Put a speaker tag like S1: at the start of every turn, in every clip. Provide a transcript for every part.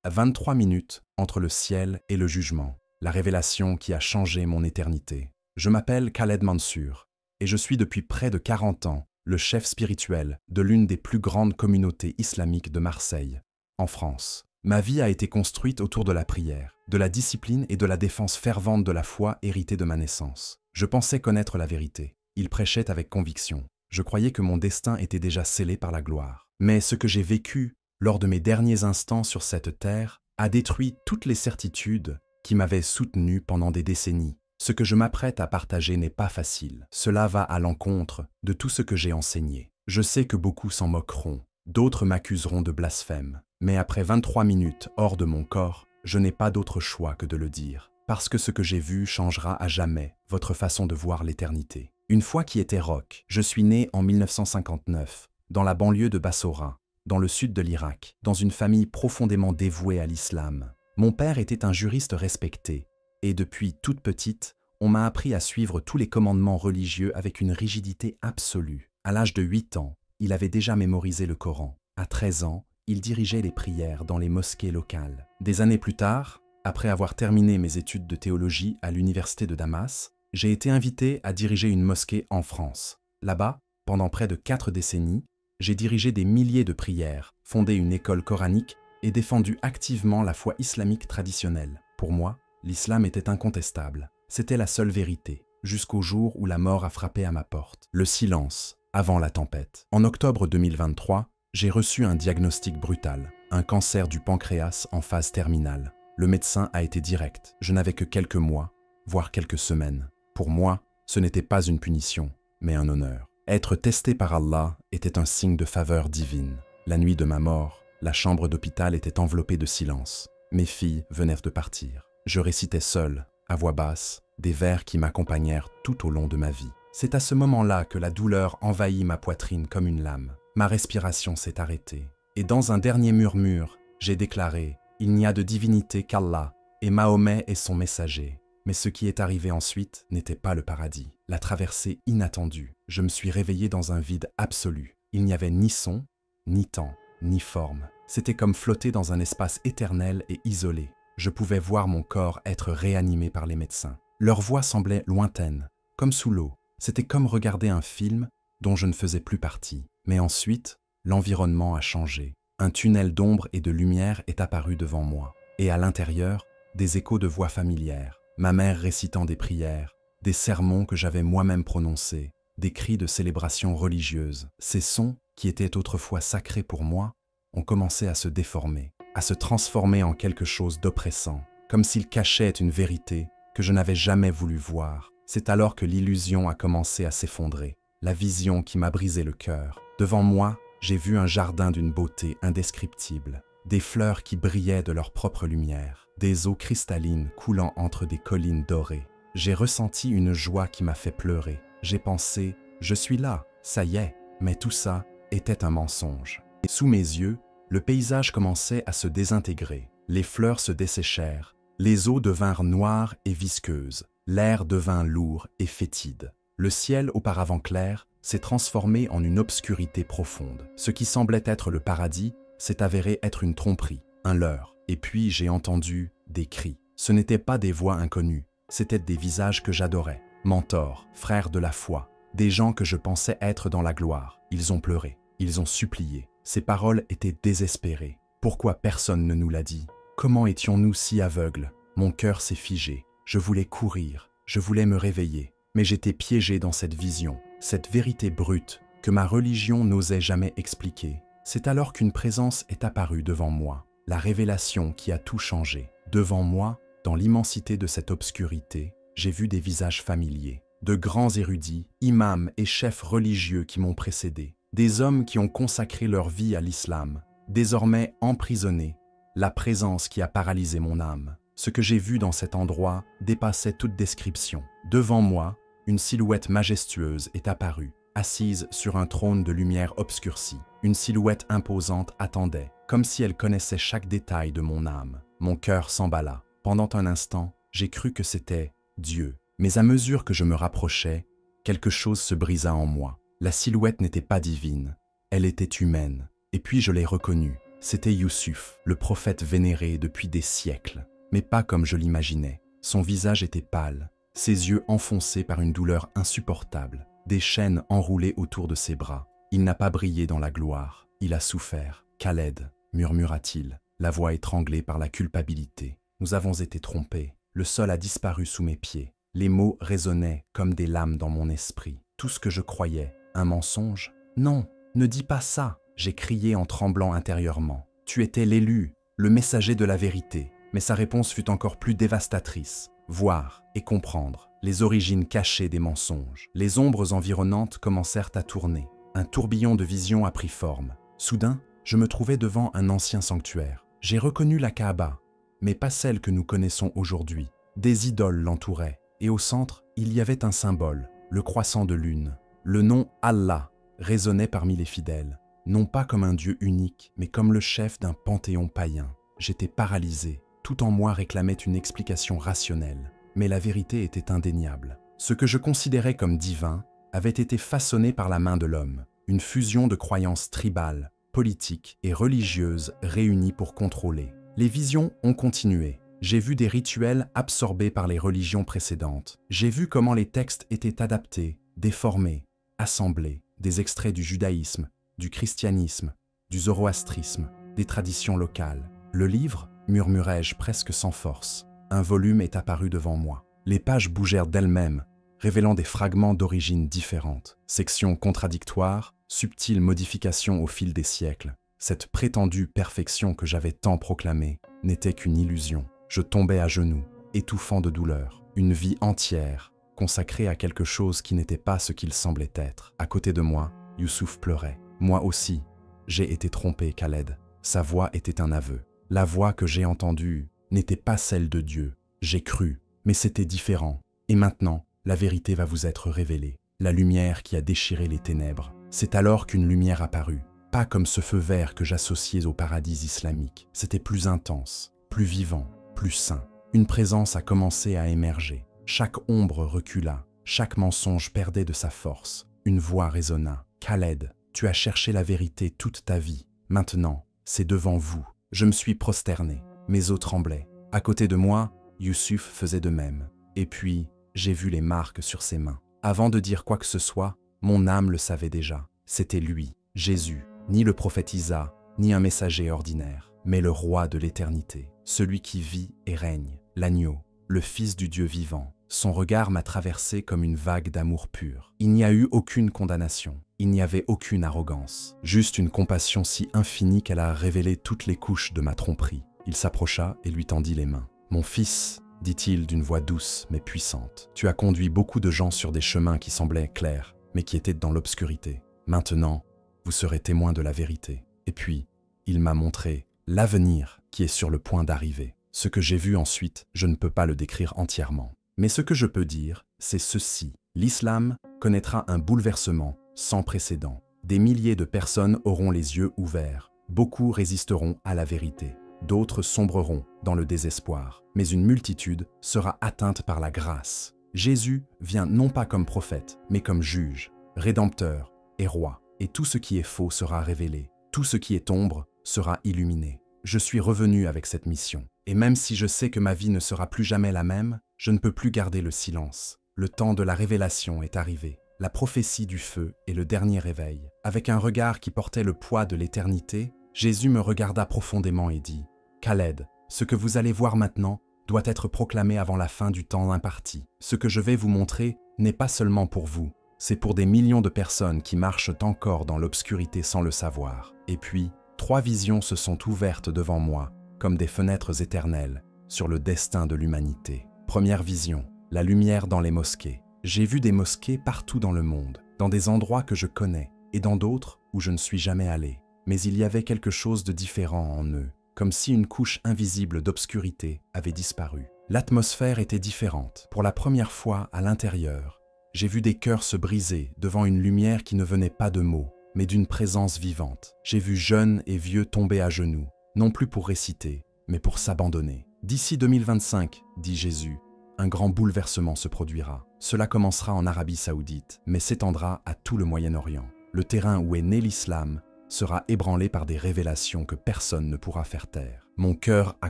S1: À 23 minutes entre le ciel et le jugement, la révélation qui a changé mon éternité. Je m'appelle Khaled Mansour et je suis depuis près de 40 ans le chef spirituel de l'une des plus grandes communautés islamiques de Marseille, en France. Ma vie a été construite autour de la prière, de la discipline et de la défense fervente de la foi héritée de ma naissance. Je pensais connaître la vérité. Il prêchait avec conviction. Je croyais que mon destin était déjà scellé par la gloire. Mais ce que j'ai vécu lors de mes derniers instants sur cette terre a détruit toutes les certitudes qui m'avaient soutenu pendant des décennies. Ce que je m'apprête à partager n'est pas facile. Cela va à l'encontre de tout ce que j'ai enseigné. Je sais que beaucoup s'en moqueront, d'autres m'accuseront de blasphème. Mais après 23 minutes hors de mon corps, je n'ai pas d'autre choix que de le dire. Parce que ce que j'ai vu changera à jamais votre façon de voir l'éternité. Une fois qui était roc, je suis né en 1959, dans la banlieue de Bassora, dans le sud de l'Irak, dans une famille profondément dévouée à l'islam. Mon père était un juriste respecté, et depuis toute petite, on m'a appris à suivre tous les commandements religieux avec une rigidité absolue. À l'âge de 8 ans, il avait déjà mémorisé le Coran. À 13 ans, il dirigeait les prières dans les mosquées locales. Des années plus tard, après avoir terminé mes études de théologie à l'université de Damas, j'ai été invité à diriger une mosquée en France. Là-bas, pendant près de 4 décennies, j'ai dirigé des milliers de prières, fondé une école coranique et défendu activement la foi islamique traditionnelle. Pour moi, l'islam était incontestable. C'était la seule vérité, jusqu'au jour où la mort a frappé à ma porte. Le silence, avant la tempête. En octobre 2023, j'ai reçu un diagnostic brutal, un cancer du pancréas en phase terminale. Le médecin a été direct. Je n'avais que quelques mois, voire quelques semaines. Pour moi, ce n'était pas une punition, mais un honneur. Être testé par Allah était un signe de faveur divine. La nuit de ma mort, la chambre d'hôpital était enveloppée de silence. Mes filles venaient de partir. Je récitais seul, à voix basse, des vers qui m'accompagnèrent tout au long de ma vie. C'est à ce moment-là que la douleur envahit ma poitrine comme une lame. Ma respiration s'est arrêtée. Et dans un dernier murmure, j'ai déclaré « Il n'y a de divinité qu'Allah, et Mahomet est son messager ». Mais ce qui est arrivé ensuite n'était pas le paradis. La traversée inattendue. Je me suis réveillé dans un vide absolu. Il n'y avait ni son, ni temps, ni forme. C'était comme flotter dans un espace éternel et isolé. Je pouvais voir mon corps être réanimé par les médecins. Leur voix semblait lointaine, comme sous l'eau. C'était comme regarder un film dont je ne faisais plus partie. Mais ensuite, l'environnement a changé. Un tunnel d'ombre et de lumière est apparu devant moi. Et à l'intérieur, des échos de voix familières. Ma mère récitant des prières, des sermons que j'avais moi-même prononcés, des cris de célébration religieuse. Ces sons, qui étaient autrefois sacrés pour moi, ont commencé à se déformer, à se transformer en quelque chose d'oppressant, comme s'ils cachaient une vérité que je n'avais jamais voulu voir. C'est alors que l'illusion a commencé à s'effondrer, la vision qui m'a brisé le cœur. Devant moi, j'ai vu un jardin d'une beauté indescriptible, des fleurs qui brillaient de leur propre lumière, des eaux cristallines coulant entre des collines dorées. J'ai ressenti une joie qui m'a fait pleurer. J'ai pensé, je suis là, ça y est, mais tout ça était un mensonge. Et sous mes yeux, le paysage commençait à se désintégrer. Les fleurs se desséchèrent, les eaux devinrent noires et visqueuses, l'air devint lourd et fétide. Le ciel, auparavant clair, s'est transformé en une obscurité profonde. Ce qui semblait être le paradis s'est avéré être une tromperie, un leurre. Et puis j'ai entendu des cris. Ce n'étaient pas des voix inconnues, c'étaient des visages que j'adorais. Mentors, frères de la foi, des gens que je pensais être dans la gloire. Ils ont pleuré, ils ont supplié. Ces paroles étaient désespérées. Pourquoi personne ne nous l'a dit? Comment étions-nous si aveugles? Mon cœur s'est figé. Je voulais courir, je voulais me réveiller. Mais j'étais piégé dans cette vision, cette vérité brute que ma religion n'osait jamais expliquer. C'est alors qu'une présence est apparue devant moi. La révélation qui a tout changé. Devant moi, dans l'immensité de cette obscurité, j'ai vu des visages familiers, de grands érudits, imams et chefs religieux qui m'ont précédé, des hommes qui ont consacré leur vie à l'islam, désormais emprisonnés, la présence qui a paralysé mon âme. Ce que j'ai vu dans cet endroit dépassait toute description. Devant moi, une silhouette majestueuse est apparue, assise sur un trône de lumière obscurcie. Une silhouette imposante attendait, comme si elle connaissait chaque détail de mon âme. Mon cœur s'emballa. Pendant un instant, j'ai cru que c'était Dieu. Mais à mesure que je me rapprochais, quelque chose se brisa en moi. La silhouette n'était pas divine, elle était humaine. Et puis je l'ai reconnue. C'était Youssouf, le prophète vénéré depuis des siècles, mais pas comme je l'imaginais. Son visage était pâle, ses yeux enfoncés par une douleur insupportable, des chaînes enroulées autour de ses bras. Il n'a pas brillé dans la gloire, il a souffert. Khaled, murmura-t-il, la voix étranglée par la culpabilité. Nous avons été trompés. Le sol a disparu sous mes pieds. Les mots résonnaient comme des lames dans mon esprit. Tout ce que je croyais, un mensonge? Non, ne dis pas ça, j'ai crié en tremblant intérieurement. Tu étais l'élu, le messager de la vérité. Mais sa réponse fut encore plus dévastatrice. Voir et comprendre les origines cachées des mensonges. Les ombres environnantes commencèrent à tourner. Un tourbillon de visions a pris forme. Soudain, je me trouvais devant un ancien sanctuaire. J'ai reconnu la Kaaba, mais pas celle que nous connaissons aujourd'hui. Des idoles l'entouraient, et au centre, il y avait un symbole, le croissant de lune. Le nom Allah résonnait parmi les fidèles, non pas comme un dieu unique, mais comme le chef d'un panthéon païen. J'étais paralysé, tout en moi réclamait une explication rationnelle, mais la vérité était indéniable. Ce que je considérais comme divin avait été façonné par la main de l'homme, une fusion de croyances tribales, politiques et religieuses réunies pour contrôler. Les visions ont continué. J'ai vu des rituels absorbés par les religions précédentes. J'ai vu comment les textes étaient adaptés, déformés, assemblés, des extraits du judaïsme, du christianisme, du zoroastrisme, des traditions locales. Le livre, murmurai-je presque sans force. Un volume est apparu devant moi. Les pages bougèrent d'elles-mêmes, révélant des fragments d'origines différentes. Sections contradictoires, subtiles modifications au fil des siècles. Cette prétendue perfection que j'avais tant proclamée n'était qu'une illusion. Je tombais à genoux, étouffant de douleur. Une vie entière, consacrée à quelque chose qui n'était pas ce qu'il semblait être. À côté de moi, Youssouf pleurait. Moi aussi, j'ai été trompé, Khaled. Sa voix était un aveu. La voix que j'ai entendue n'était pas celle de Dieu. J'ai cru, mais c'était différent. Et maintenant, la vérité va vous être révélée. La lumière qui a déchiré les ténèbres. C'est alors qu'une lumière apparut. Pas comme ce feu vert que j'associais au paradis islamique. C'était plus intense, plus vivant, plus sain. Une présence a commencé à émerger. Chaque ombre recula, chaque mensonge perdait de sa force. Une voix résonna. « Khaled, tu as cherché la vérité toute ta vie. Maintenant, c'est devant vous. » Je me suis prosterné. Mes os tremblaient. À côté de moi, Youssouf faisait de même. Et puis, j'ai vu les marques sur ses mains. Avant de dire quoi que ce soit, mon âme le savait déjà. C'était lui, Jésus, ni le prophète Isa, ni un messager ordinaire, mais le roi de l'éternité, celui qui vit et règne, l'agneau, le fils du Dieu vivant. Son regard m'a traversé comme une vague d'amour pur. Il n'y a eu aucune condamnation, il n'y avait aucune arrogance, juste une compassion si infinie qu'elle a révélé toutes les couches de ma tromperie. Il s'approcha et lui tendit les mains. « Mon fils, dit-il d'une voix douce mais puissante, tu as conduit beaucoup de gens sur des chemins qui semblaient clairs, mais qui étaient dans l'obscurité. Maintenant, vous serez témoin de la vérité. » Et puis, il m'a montré l'avenir qui est sur le point d'arriver. Ce que j'ai vu ensuite, je ne peux pas le décrire entièrement. Mais ce que je peux dire, c'est ceci. L'islam connaîtra un bouleversement sans précédent. Des milliers de personnes auront les yeux ouverts. Beaucoup résisteront à la vérité. D'autres sombreront dans le désespoir. Mais une multitude sera atteinte par la grâce. Jésus vient non pas comme prophète, mais comme juge, rédempteur et roi. Et tout ce qui est faux sera révélé. Tout ce qui est ombre sera illuminé. Je suis revenu avec cette mission. Et même si je sais que ma vie ne sera plus jamais la même, je ne peux plus garder le silence. Le temps de la révélation est arrivé. La prophétie du feu est le dernier réveil. Avec un regard qui portait le poids de l'éternité, Jésus me regarda profondément et dit « Khaled, ce que vous allez voir maintenant doit être proclamé avant la fin du temps imparti. Ce que je vais vous montrer n'est pas seulement pour vous, c'est pour des millions de personnes qui marchent encore dans l'obscurité sans le savoir. » Et puis, 3 visions se sont ouvertes devant moi, comme des fenêtres éternelles, sur le destin de l'humanité. Première vision, la lumière dans les mosquées. J'ai vu des mosquées partout dans le monde, dans des endroits que je connais, et dans d'autres où je ne suis jamais allé. Mais il y avait quelque chose de différent en eux, comme si une couche invisible d'obscurité avait disparu. L'atmosphère était différente. Pour la première fois à l'intérieur, j'ai vu des cœurs se briser devant une lumière qui ne venait pas de mots, mais d'une présence vivante. J'ai vu jeunes et vieux tomber à genoux, non plus pour réciter, mais pour s'abandonner. D'ici 2025, dit Jésus, un grand bouleversement se produira. Cela commencera en Arabie Saoudite, mais s'étendra à tout le Moyen-Orient. Le terrain où est né l'islam sera ébranlé par des révélations que personne ne pourra faire taire. Mon cœur a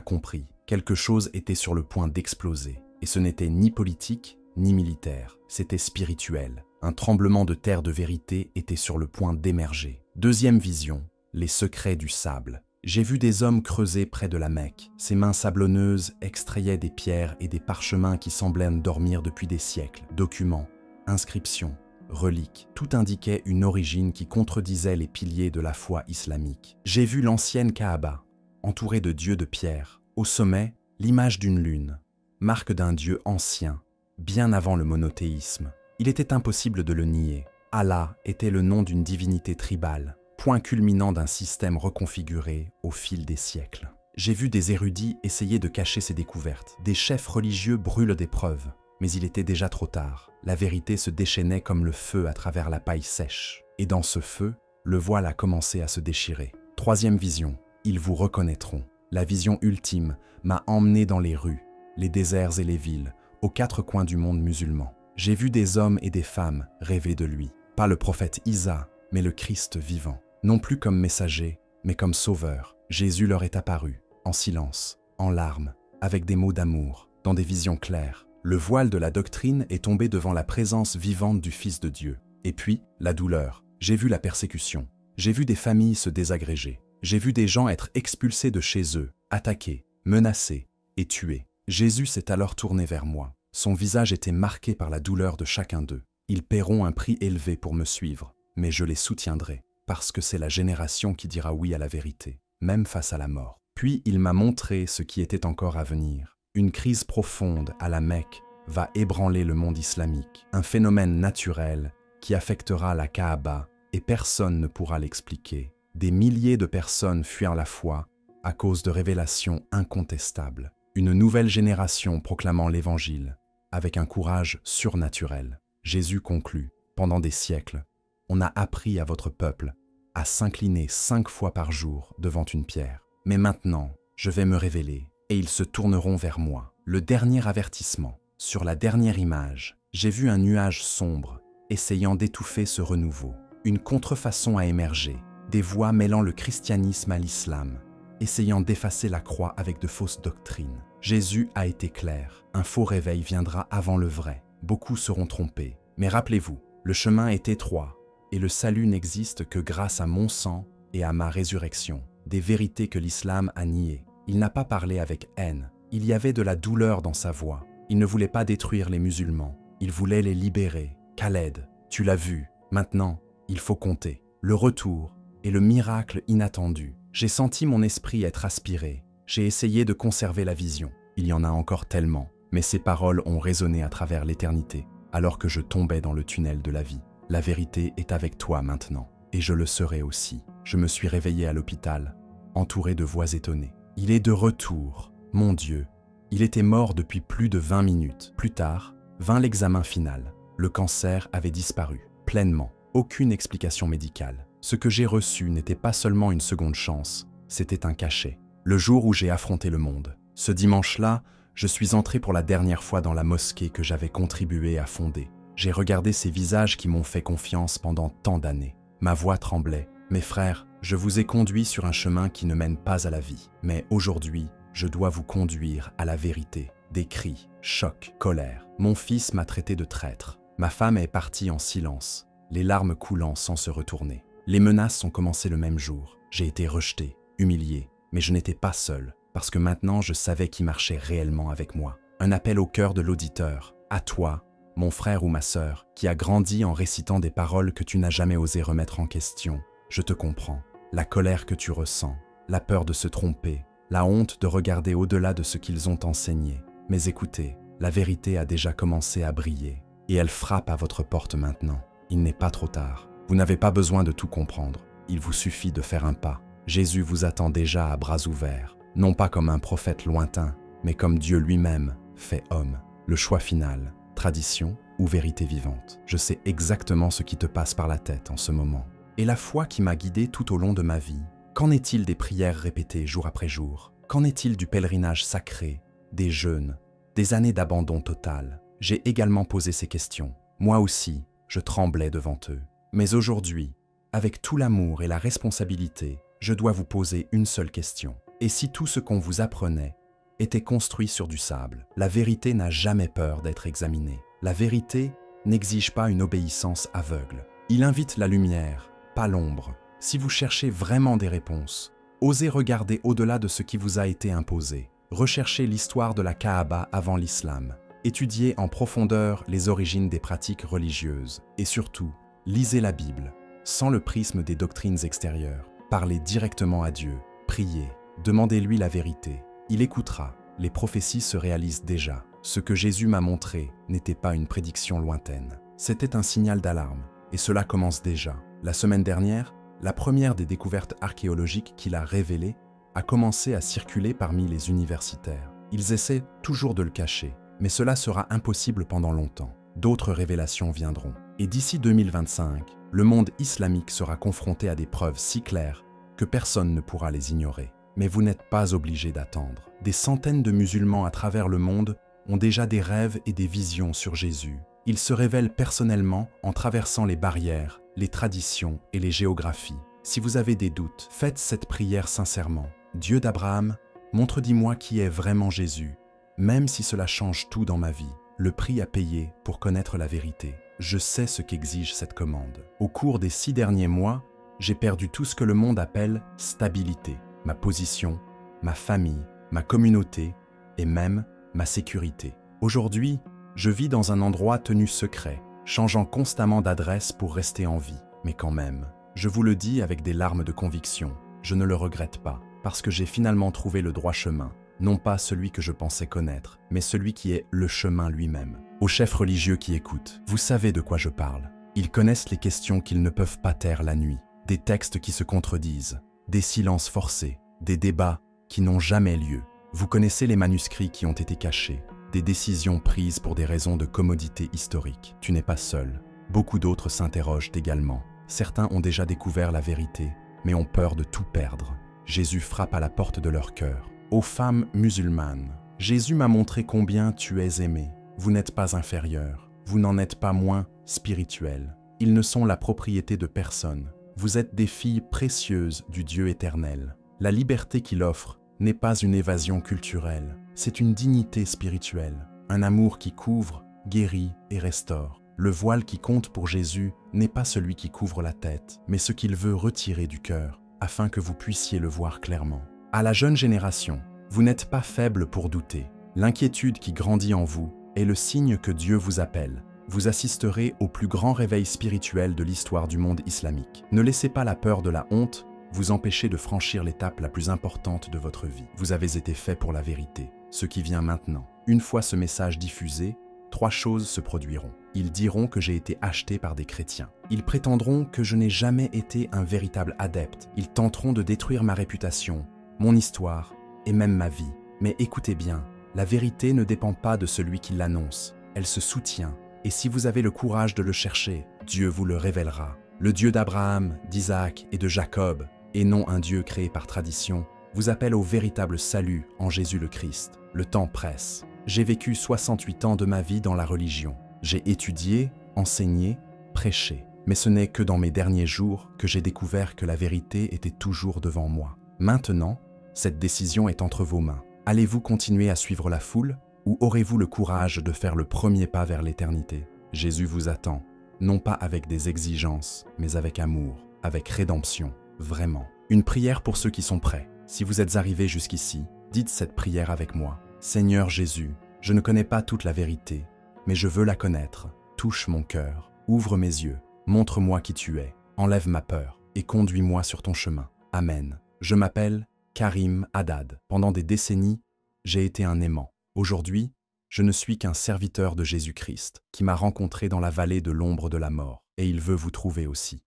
S1: compris. Quelque chose était sur le point d'exploser. Et ce n'était ni politique, ni militaire. C'était spirituel. Un tremblement de terre de vérité était sur le point d'émerger. Deuxième vision, les secrets du sable. J'ai vu des hommes creuser près de la Mecque. Ces mains sablonneuses extrayaient des pierres et des parchemins qui semblaient dormir depuis des siècles. Documents, inscriptions, reliques, tout indiquait une origine qui contredisait les piliers de la foi islamique. J'ai vu l'ancienne Kaaba, entourée de dieux de pierre. Au sommet, l'image d'une lune, marque d'un dieu ancien, bien avant le monothéisme. Il était impossible de le nier. Allah était le nom d'une divinité tribale, point culminant d'un système reconfiguré au fil des siècles. J'ai vu des érudits essayer de cacher ces découvertes. Des chefs religieux brûlent des preuves, mais il était déjà trop tard. La vérité se déchaînait comme le feu à travers la paille sèche. Et dans ce feu, le voile a commencé à se déchirer. Troisième vision, ils vous reconnaîtront. La vision ultime m'a emmené dans les rues, les déserts et les villes, aux quatre coins du monde musulman. J'ai vu des hommes et des femmes rêver de lui. Pas le prophète Isa, mais le Christ vivant. Non plus comme messager, mais comme sauveur. Jésus leur est apparu, en silence, en larmes, avec des mots d'amour, dans des visions claires. Le voile de la doctrine est tombé devant la présence vivante du Fils de Dieu. Et puis, la douleur. J'ai vu la persécution. J'ai vu des familles se désagréger. J'ai vu des gens être expulsés de chez eux, attaqués, menacés et tués. Jésus s'est alors tourné vers moi. Son visage était marqué par la douleur de chacun d'eux. Ils paieront un prix élevé pour me suivre, mais je les soutiendrai, parce que c'est la génération qui dira oui à la vérité, même face à la mort. Puis il m'a montré ce qui était encore à venir. Une crise profonde à la Mecque va ébranler le monde islamique, un phénomène naturel qui affectera la Kaaba et personne ne pourra l'expliquer. Des milliers de personnes fuirent la foi à cause de révélations incontestables. Une nouvelle génération proclamant l'Évangile avec un courage surnaturel. Jésus conclut, pendant des siècles, on a appris à votre peuple à s'incliner 5 fois par jour devant une pierre. Mais maintenant, je vais me révéler et ils se tourneront vers moi. Le dernier avertissement, sur la dernière image, j'ai vu un nuage sombre essayant d'étouffer ce renouveau. Une contrefaçon a émergé, des voix mêlant le christianisme à l'islam, essayant d'effacer la croix avec de fausses doctrines. Jésus a été clair, un faux réveil viendra avant le vrai. Beaucoup seront trompés. Mais rappelez-vous, le chemin est étroit et le salut n'existe que grâce à mon sang et à ma résurrection. Des vérités que l'islam a niées. Il n'a pas parlé avec haine. Il y avait de la douleur dans sa voix. Il ne voulait pas détruire les musulmans. Il voulait les libérer. Khaled, tu l'as vu. Maintenant, il faut compter. Le retour et le miracle inattendu. J'ai senti mon esprit être aspiré. J'ai essayé de conserver la vision. Il y en a encore tellement. Mais ces paroles ont résonné à travers l'éternité, alors que je tombais dans le tunnel de la vie. La vérité est avec toi maintenant, et je le serai aussi. Je me suis réveillé à l'hôpital, entouré de voix étonnées. Il est de retour, mon Dieu. Il était mort depuis plus de 20 minutes. Plus tard, vint l'examen final. Le cancer avait disparu, pleinement. Aucune explication médicale. Ce que j'ai reçu n'était pas seulement une seconde chance, c'était un cachet. Le jour où j'ai affronté le monde. Ce dimanche-là, je suis entré pour la dernière fois dans la mosquée que j'avais contribué à fonder. J'ai regardé ces visages qui m'ont fait confiance pendant tant d'années. Ma voix tremblait. Mes frères, je vous ai conduit sur un chemin qui ne mène pas à la vie. Mais aujourd'hui, je dois vous conduire à la vérité. Des cris, chocs, colère. Mon fils m'a traité de traître. Ma femme est partie en silence, les larmes coulant sans se retourner. Les menaces ont commencé le même jour. J'ai été rejeté, humilié, mais je n'étais pas seul, parce que maintenant je savais qui marchait réellement avec moi. Un appel au cœur de l'auditeur, à toi, mon frère ou ma sœur, qui a grandi en récitant des paroles que tu n'as jamais osé remettre en question. Je te comprends. La colère que tu ressens, la peur de se tromper, la honte de regarder au-delà de ce qu'ils ont enseigné. Mais écoutez, la vérité a déjà commencé à briller, et elle frappe à votre porte maintenant. Il n'est pas trop tard. Vous n'avez pas besoin de tout comprendre. Il vous suffit de faire un pas. Jésus vous attend déjà à bras ouverts, non pas comme un prophète lointain, mais comme Dieu lui-même, fait homme. Le choix final, tradition ou vérité vivante. Je sais exactement ce qui te passe par la tête en ce moment. Et la foi qui m'a guidé tout au long de ma vie. Qu'en est-il des prières répétées jour après jour? Qu'en est-il du pèlerinage sacré, des jeûnes, des années d'abandon total? J'ai également posé ces questions. Moi aussi, je tremblais devant eux. Mais aujourd'hui, avec tout l'amour et la responsabilité, je dois vous poser une seule question. Et si tout ce qu'on vous apprenait était construit sur du sable? La vérité n'a jamais peur d'être examinée. La vérité n'exige pas une obéissance aveugle. Il invite la lumière, pas l'ombre. Si vous cherchez vraiment des réponses, osez regarder au-delà de ce qui vous a été imposé. Recherchez l'histoire de la Kaaba avant l'islam. Étudiez en profondeur les origines des pratiques religieuses. Et surtout, lisez la Bible, sans le prisme des doctrines extérieures. Parlez directement à Dieu, priez, demandez-lui la vérité. Il écoutera, les prophéties se réalisent déjà. Ce que Jésus m'a montré n'était pas une prédiction lointaine. C'était un signal d'alarme, et cela commence déjà. La semaine dernière, la première des découvertes archéologiques qu'il a révélées a commencé à circuler parmi les universitaires. Ils essaient toujours de le cacher, mais cela sera impossible pendant longtemps. D'autres révélations viendront. Et d'ici 2025, le monde islamique sera confronté à des preuves si claires que personne ne pourra les ignorer. Mais vous n'êtes pas obligé d'attendre. Des centaines de musulmans à travers le monde ont déjà des rêves et des visions sur Jésus. Il se révèle personnellement en traversant les barrières, les traditions et les géographies. Si vous avez des doutes, faites cette prière sincèrement. Dieu d'Abraham, montre-dis-moi qui est vraiment Jésus, même si cela change tout dans ma vie. Le prix à payer pour connaître la vérité. Je sais ce qu'exige cette commande. Au cours des 6 derniers mois, j'ai perdu tout ce que le monde appelle stabilité. Ma position, ma famille, ma communauté et même ma sécurité. Aujourd'hui, je vis dans un endroit tenu secret, changeant constamment d'adresse pour rester en vie. Mais quand même, je vous le dis avec des larmes de conviction, je ne le regrette pas, parce que j'ai finalement trouvé le droit chemin, non pas celui que je pensais connaître, mais celui qui est le chemin lui-même. Aux chefs religieux qui écoutent, vous savez de quoi je parle. Ils connaissent les questions qu'ils ne peuvent pas taire la nuit, des textes qui se contredisent, des silences forcés, des débats qui n'ont jamais lieu. Vous connaissez les manuscrits qui ont été cachés, des décisions prises pour des raisons de commodité historique. Tu n'es pas seul. Beaucoup d'autres s'interrogent également. Certains ont déjà découvert la vérité, mais ont peur de tout perdre. Jésus frappe à la porte de leur cœur. Ô femmes musulmanes, Jésus m'a montré combien tu es aimée. Vous n'êtes pas inférieur. Vous n'en êtes pas moins spirituel. Ils ne sont la propriété de personne. Vous êtes des filles précieuses du Dieu éternel. La liberté qu'il offre n'est pas une évasion culturelle, c'est une dignité spirituelle, un amour qui couvre, guérit et restaure. Le voile qui compte pour Jésus n'est pas celui qui couvre la tête, mais ce qu'il veut retirer du cœur, afin que vous puissiez le voir clairement. À la jeune génération, vous n'êtes pas faible pour douter. L'inquiétude qui grandit en vous est le signe que Dieu vous appelle. Vous assisterez au plus grand réveil spirituel de l'histoire du monde islamique. Ne laissez pas la peur de la honte vous empêcher de franchir l'étape la plus importante de votre vie. Vous avez été fait pour la vérité, ce qui vient maintenant. Une fois ce message diffusé, 3 choses se produiront. Ils diront que j'ai été acheté par des chrétiens. Ils prétendront que je n'ai jamais été un véritable adepte. Ils tenteront de détruire ma réputation, mon histoire et même ma vie. Mais écoutez bien, la vérité ne dépend pas de celui qui l'annonce. Elle se soutient. Et si vous avez le courage de le chercher, Dieu vous le révélera. Le Dieu d'Abraham, d'Isaac et de Jacob, et non un Dieu créé par tradition, vous appelle au véritable salut en Jésus le Christ. Le temps presse. J'ai vécu 68 ans de ma vie dans la religion. J'ai étudié, enseigné, prêché. Mais ce n'est que dans mes derniers jours que j'ai découvert que la vérité était toujours devant moi. Maintenant, cette décision est entre vos mains. Allez-vous continuer à suivre la foule ou aurez-vous le courage de faire le premier pas vers l'éternité? Jésus vous attend, non pas avec des exigences, mais avec amour, avec rédemption. Vraiment. Une prière pour ceux qui sont prêts. Si vous êtes arrivés jusqu'ici, dites cette prière avec moi. Seigneur Jésus, je ne connais pas toute la vérité, mais je veux la connaître. Touche mon cœur, ouvre mes yeux, montre-moi qui tu es, enlève ma peur et conduis-moi sur ton chemin. Amen. Je m'appelle Karim Haddad. Pendant des décennies, j'ai été un aimant. Aujourd'hui, je ne suis qu'un serviteur de Jésus-Christ qui m'a rencontré dans la vallée de l'ombre de la mort, et il veut vous trouver aussi.